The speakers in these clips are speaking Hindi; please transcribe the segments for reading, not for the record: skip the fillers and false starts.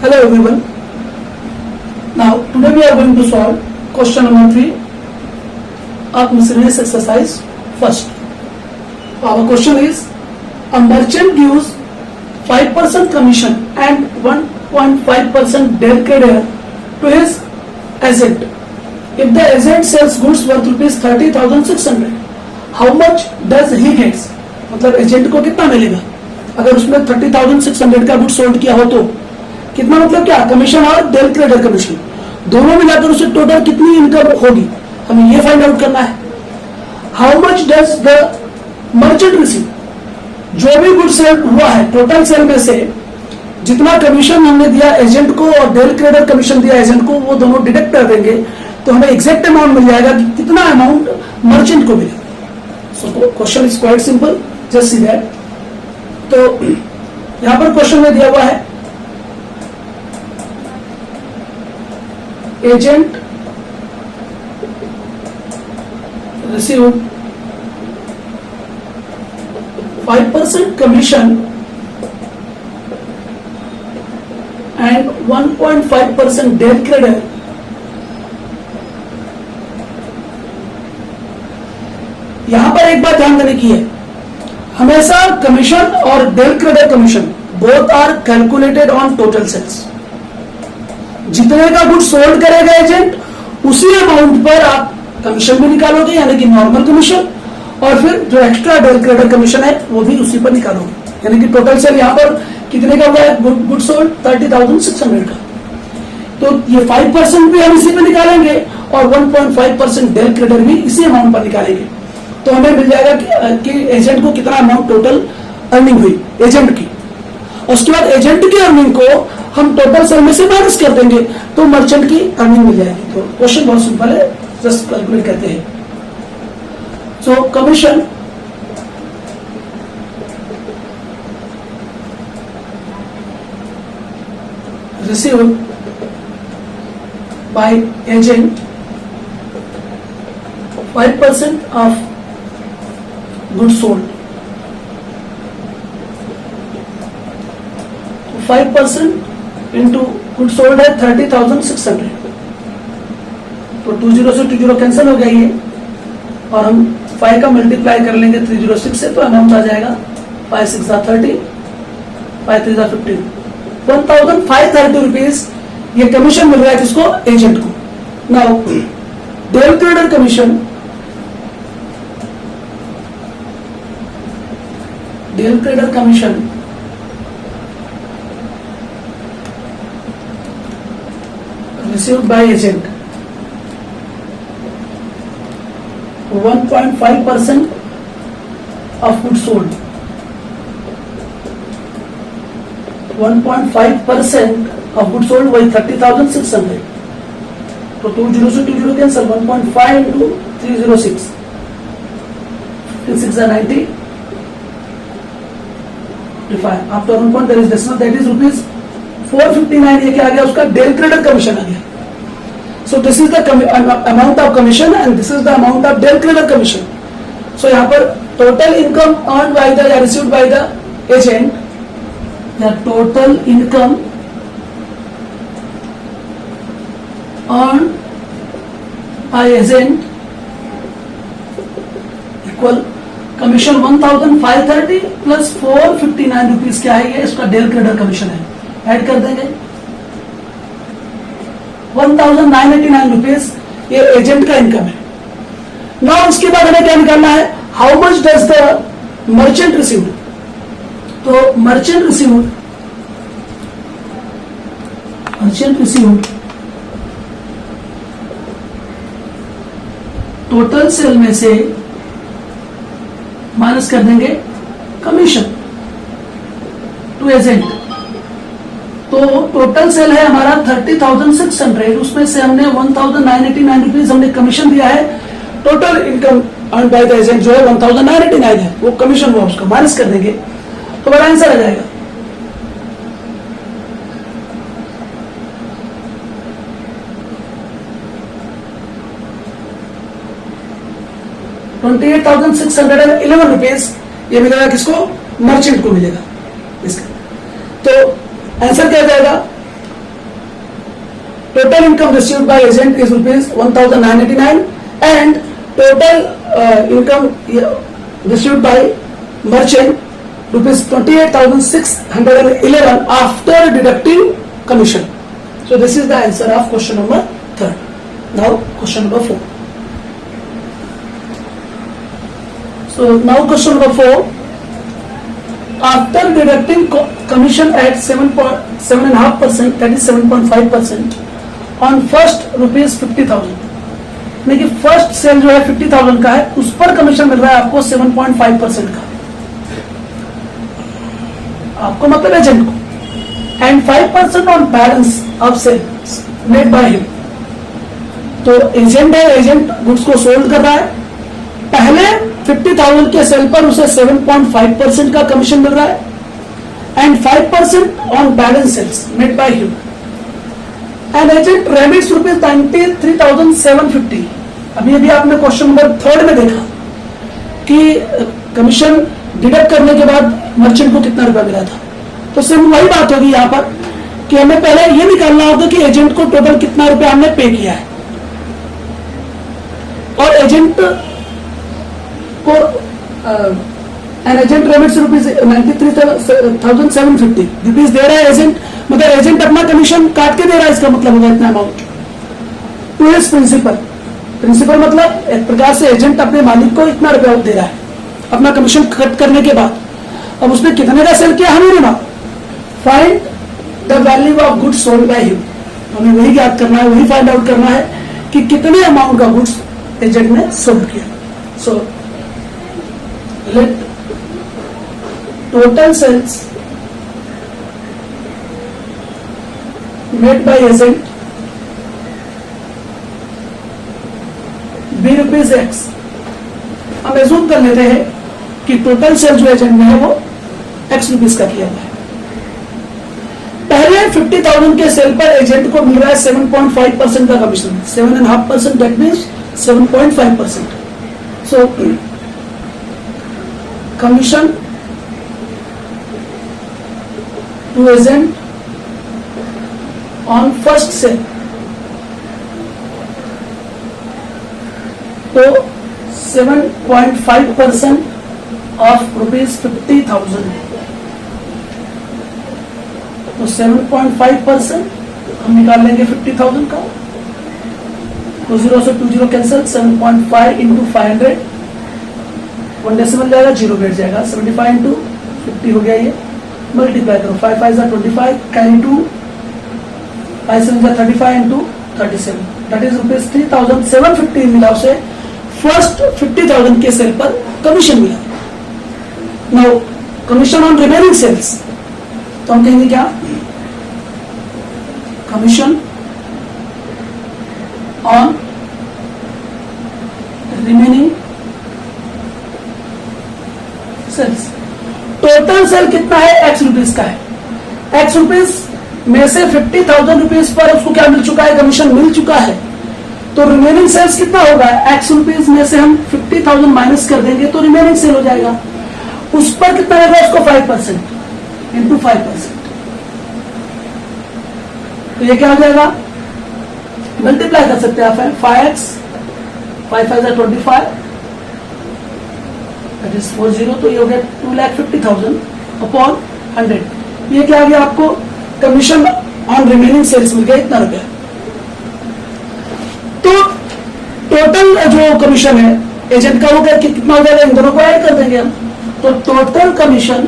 Hello everyone. Now today we are going to solve question number 3 of miscellaneous exercise first. Our question is, a merchant gives 5% commission and 1.5% del credit to his agent. If the agent sells goods worth rupees 30,600, how much does he gets? मतलब एजेंट को कितना मिलेगा अगर उसने 30,600 का गुड सोल्ड किया हो तो कितना, मतलब क्या, कमीशन और डेल क्रेडिट कमीशन दोनों मिलाकर उसे टोटल कितनी इनकम होगी, हमें ये फाइंड आउट करना है. How much does the merchant receive, जो भी गुड सेल हुआ है टोटल सेल में से जितना कमीशन हमने दिया एजेंट को और डेल क्रेडिट कमीशन दिया एजेंट को, वो दोनों डिडक्ट कर देंगे तो हमें एग्जैक्ट अमाउंट मिल जाएगा कि कितना अमाउंट मर्चेंट को मिलेगा. So question is quite simple, just see that. तो यहां पर क्वेश्चन में दिया हुआ है agent receive 5% commission and 1.5% del credit. यहां पर एक बात ध्यान देने की है, हमेशा कमीशन और del credit commission both are calculated on total sales. जितने का गुड सोल्ड करेगा एजेंट उसी अमाउंट पर आप कमीशन भी निकालोगे, यानी कि नॉर्मल कमीशन, और फिर जो एक्स्ट्रा डेल क्रेडिट कमीशन है वो भी उसी पर निकालोगे. यानी कि टोटल सेल यहां पर कितने का हुआ है, गुड सोल्ड 30,600 का, तो ये 5% भी हम इसी पे निकालेंगे और 1.5% डेल क्रेडिट भी इसी अमाउंट पर निकालेंगे. तो हमें मिल जाएगा कि एजेंट को कितना अमाउंट टोटल अर्निंग हुई एजेंट की, और उसके बाद एजेंट की अर्निंग को हम टोटल सेल में से माइनस कर देंगे तो मर्चेंट की अर्निंग मिल जाएगी. तो क्वेश्चन बहुत सिंपल है, जस्ट कैलकुलेट करते हैं. सो commission received by agent 5% of goods sold. 5% into goods sold है 30,600, तो 20 से 20 कैंसिल हो गया ये, और हम 5 का मल्टीप्लाई कर लेंगे 306 से, तो अमाउंट आ जाएगा 5 6 30, 5 3 15, 1,530 रुपीज ये कमीशन मिल रहा है किसको, एजेंट को. Now del credit commission, del credit commission received by agent 1.5% of goods sold. 1.5% of goods sold वही 30,600, तो 20 से 20 cancel, 1.5 into 306, 6 are 90, 55. After 1 point there is decimal, that is rupees 459. ये क्या आ गया, उसका डेल क्रेडिट कमीशन आ गया. So this is the amount of commission and this is the amount of del credit commission. So यहाँ पर total income earned by the या received by the agent, the total income earned by agent equal commission 1,530 plus 459 rupees क्या है, ये इसका डेल क्रेडिट कमीशन है, ऐड कर देंगे 1,989 रुपीज ये एजेंट का इनकम है. ना उसके बाद हमें क्या निकालना है, how much does the merchant receive. तो मर्चेंट रिसीव टोटल सेल में से माइनस कर देंगे कमीशन टू एजेंट. तो टोटल सेल है हमारा 30,600, उसमें से हमने 1,989 रुपीज हमने कमीशन दिया है. Total income earn by the agent जो है 1,989 है, वो कमीशन हुआ, उसका माइनस कर देंगे तो बड़ा आंसर आ जाएगा. 28,611 रुपीज ये मिलेगा किसको, मर्चेंट को मिलेगा इसका. तो आंसर क्या जाएगा, total income received by agent is rupees 1989 and total income received by merchant rupees 28,611 after deducting commission. So this is the answer of question number 3. Now question number 4. So now question number 4. After deducting commission at 7.5%, that is 7.5% on first rupees 50,000, यानी कि फर्स्ट सेल जो है 50,000 का है, उस पर कमीशन मिल रहा है आपको 7.5% का, आपको मतलब एजेंट को, and 5% on balance of sales made by him. तो एजेंट है, एजेंट गुड्स को सोल्ड कर रहा है, पहले 50,000 के सेल पर उसे 7.5% का कमीशन मिल रहा है and 5% on balance sales made by him. And agent remits rupees 93,750. अभी आपने क्वेश्चन नंबर 3 में देखा कि कमीशन डिडक्ट करने के बाद मर्चेंट को कितना रुपया मिला था. तो सिर्फ वही बात होगी यहाँ पर कि हमें पहले ये निकालना होगा कि एजेंट को टोटल कितना रुपया हमने पे किया है, और एजेंट को an agent remits rupees 93,750 rupees दे रहा है एजेंट, मगर एजेंट अपना कमीशन काट के दे रहा है, इसका मतलब होगा इतना amount to his principal. Principal मतलब एक प्रकार से एजेंट अपने मालिक को इतना रुपया दे रहा है अपना कमीशन कट करने के बाद. अब उसने कितने का सेल किया हमें ना, find the value of goods sold by him. हमें वही याद करना है, वही फाइंड आउट करना है कि कितने अमाउंट का गुड्स एजेंट ने सोल्ड किया. So let total sales made by agent be rupees X. हम एज्यूम कर लेते हैं कि टोटल सेल जो एजेंट में है वो एक्स रुपीज का किया हुआ है. पहले 50,000 के सेल पर एजेंट को मिल रहा है 7.5% का commission. 7.5% that means 7.5%. So commission to agent on first sale, तो 7.5% ऑफ रुपीज 50,000. तो 7.5% हम निकाल लेंगे 50,000 का, तो 0 से 20 कैंसिल, 7.5 इंटू 500, 1 डेसिमल जाएगा, 0 बैठ जाएगा, 75 इंटू 50 हो गया. ये मल्टीप्लाई करो, 5 5 25, carry 2, 5 7 35 into 37, that is rupees 3,750 मिला उसे फर्स्ट 50,000 के सेल पर कमीशन मिला. Now commission on remaining sales, तो हम कहेंगे क्या, commission on remaining sales. Total sale कितना है, एक्स रुपीज का है. एक्स रुपीज में से 50,000 रुपीज पर उसको क्या मिल चुका है, कमीशन मिल चुका है. तो रिमेनिंग सेल्स कितना होगा, एक्स रुपीज में से हम 50,000 माइनस कर देंगे तो रिमेनिंग सेल हो जाएगा. उस पर कितना रहेगा, उसको 5% इंटू 5%. तो ये क्या हो जाएगा, मल्टीप्लाई कर सकते हैं आप, 5x 5 5 25, दैट इज 40. तो ये हो गया 2,50,000 अपॉन 100. ये क्या आ गया आपको, कमीशन ऑन रिमेनिंग सेल्स मिल गया इतना रुपया. तो टोटल जो कमीशन है एजेंट का वो कितना हो जाएगा, इन दोनों को ऐड कर देंगे हम. तो टोटल कमीशन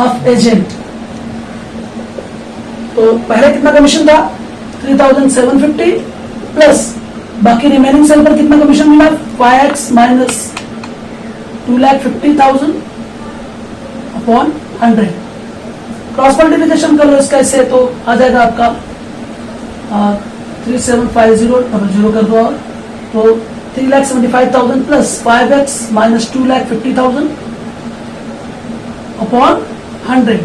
ऑफ एजेंट, तो पहले कितना कमीशन था 3,750 प्लस बाकी रिमेनिंग सेल पर कितना कमीशन मिला, 5x minus 2,50,000 upon 100. Cross multiplication कर लो इसका इससे, तो आ जाएगा आपका 3750 कर दो, और तो 3,75,000 प्लस 5x माइनस 2,50,000 अपॉन 100.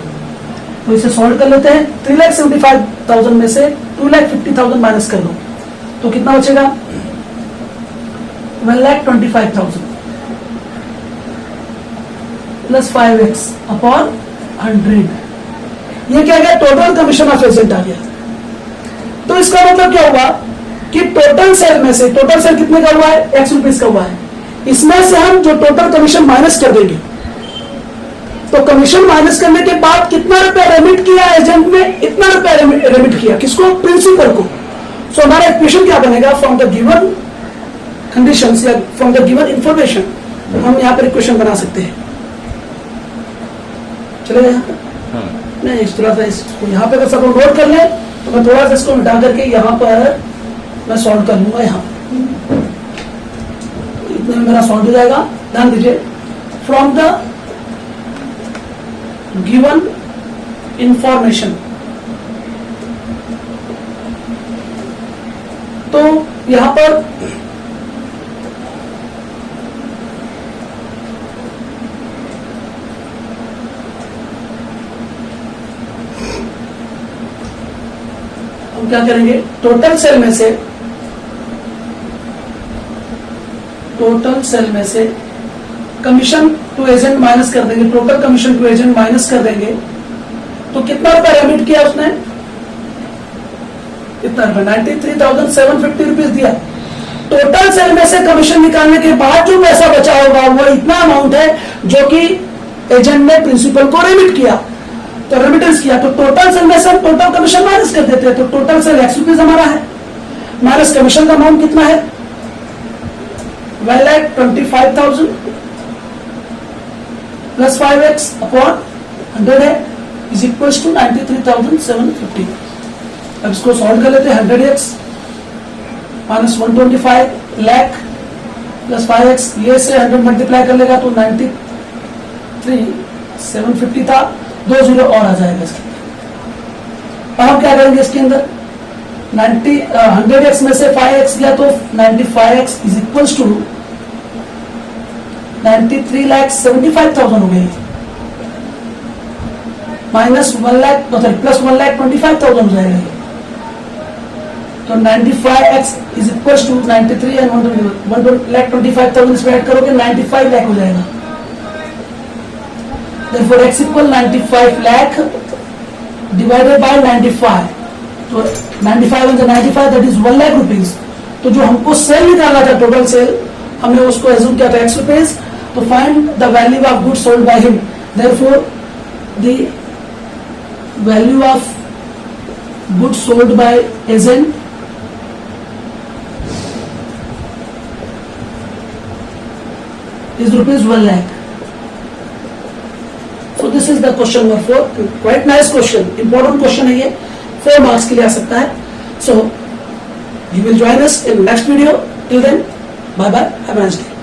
तो इसे सॉल्व कर लेते हैं. 3,75,000 में से 2,50,000 माइनस कर दो तो कितना बचेगा, 1,25,000. Plus 5x upon 100। ये क्या गया, टोटल कमीशन ऑफ एजेंट आ गया। तो इसका मतलब क्या हुआ कि टोटल सेल में से, टोटल सेल कितने का हुआ है, x रुपीज का हुआ है, इसमें से हम जो टोटल कमीशन माइनस कर देंगे, तो कमीशन माइनस करने के बाद कितना रुपया रेमिट किया एजेंट ने, इतना रुपया रेमिट किया, किसको, प्रिंसिपल को। सो हमारा इक्वेशन क्या बनेगा, फ्रॉम द गिवन कंडीशंस या फ्रॉम द गिवन इंफॉर्मेशन हम यहाँ पर इक्वेशन बना सकते हैं। चलेगा यहाँ पर? नहीं, इस थोड़ा सा इसको यहाँ पे अगर सब नोट कर ले तो मैं थोड़ा सा इसको मिटा करके यहाँ पर मैं सॉल्व कर लूंगा। यहाँ इतने में मेरा सॉल्व हो जाएगा। ध्यान दीजिए, फ्रॉम द गिवन इंफॉर्मेशन, तो यहां पर हम क्या करेंगे, टोटल सेल में से, टोटल सेल में से कमीशन टू एजेंट माइनस कर देंगे, total commission to agent minus कर देंगे, तो कितना रुपया रेमिट किया उसने, इतना रुपया 93,750 रुपीज दिया। टोटल सेल में से कमीशन निकालने के बाद जो पैसा बचा होगा वो इतना अमाउंट है जो कि एजेंट ने प्रिंसिपल को रेमिट किया, तो रेमिटेंस किया। तो टोटल सेल में से हम टोटल कमीशन माइनस कर देते हैं, तो टोटल सेल x रुपीज हमारा है, माइनस कमीशन का अमाउंट कितना है, 1,25,000 प्लस 5x अपॉन 100 है, इज इक्वल्स टू 93,750। अब इसको सॉल्व कर लेते हैं। 100x minus 125 lakh plus 5x, ये से 100 मल्टीप्लाई कर लेगा तो 93,750 था, 2 जीरो और आ जाएगा इसके अंदर। अब हम क्या करेंगे इसके अंदर, 100x में से 5x गया तो 95x इज इक्वल्स टू 93,75,000 हो गई, माइनस 1 लाख मतलब प्लस 1,25,000 हो जाएगा। तो 95x is equals to 93 and 1,25,000 इसमें ऐड करोगे 95 लाख हो जाएगा। Therefore x equal 95 lakh divided by 95, तो 95 and 95 that is 1 lakh rupees। तो जो हमको सेल निकालना था, टोटल सेल, हमने उसको एज्यूम किया था x रुपीज, तो find the value of good sold by him. Therefore the value of good sold by agent is rupees 1 lakh। So this is the question number 4, quite nice question, important question है ये, 4 marks के लिए आ सकता है। So you will join us in next video, till then bye bye, have a nice day।